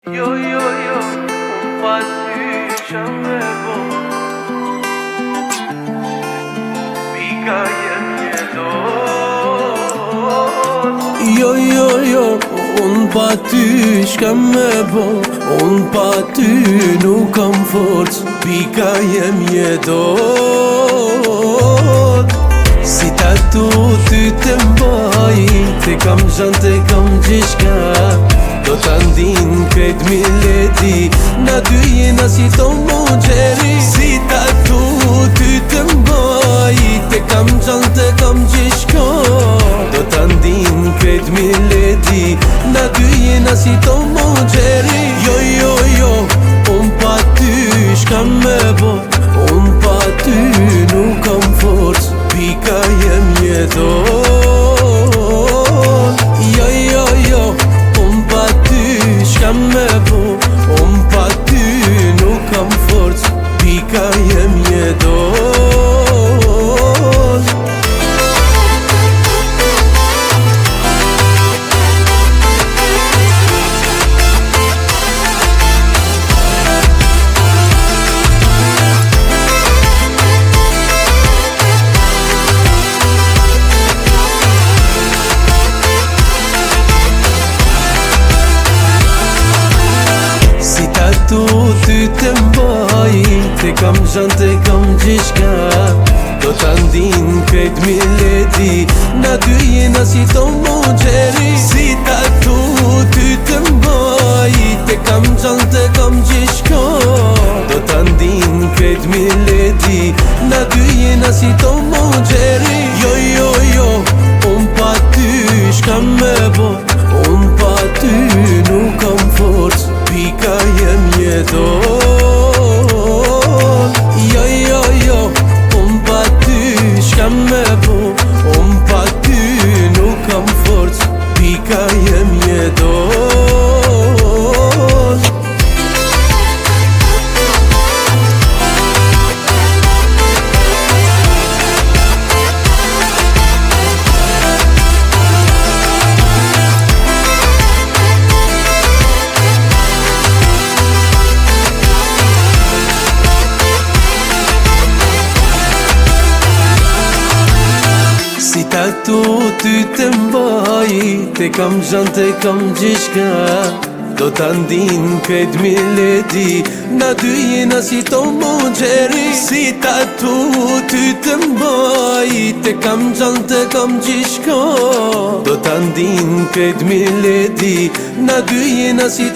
Jo, unë pa ty qa me bo Pika jem jeton Jo, unë pa ty shka me bo Unë pa ty nuk kam forc Pika jem jeton Si tatu ty të mbaj Te kam zhan, te kam gjishka Do të ndin krejt mileti Na dy jena si ton mugjeri Si tatu ty të mbaj Te kam zhan, te kam gjishka Do të ndin krejt mileti Na dy jena si ton mugjeri Jo, unë pa ty shka me bo Unë pa ty nuk kam forc Pika jem jeton Jo, unë pa ty shka me bo Unë pa ty nuk kam forc Pika jem jeton Tu ty të mbaj Te kam zhan, te kam gjishka Do të ndin krejt mileti Na dy jena si ton mugjeri Si tatu ty të mbaj Te kam zhan, te kam gjishka Do të ndin krejt mileti Na dy jena si ton mugjeri Jo, unë pa ty shka me bo Unë pa ty nuk kam forc Pika jem jeton Jo, unë pa ty shka me bo Unë pa ty nuk kam forc Pika jem jeton Si tatu ty të mbaj Te kam zhan, te kam gjishka Do të ndin krejt mileti Na dy jena si ton mugjeri Si tatu ty të mbaj Te kam zhan, te kam gjishka Do të ndin krejt mileti Na dy jena si ton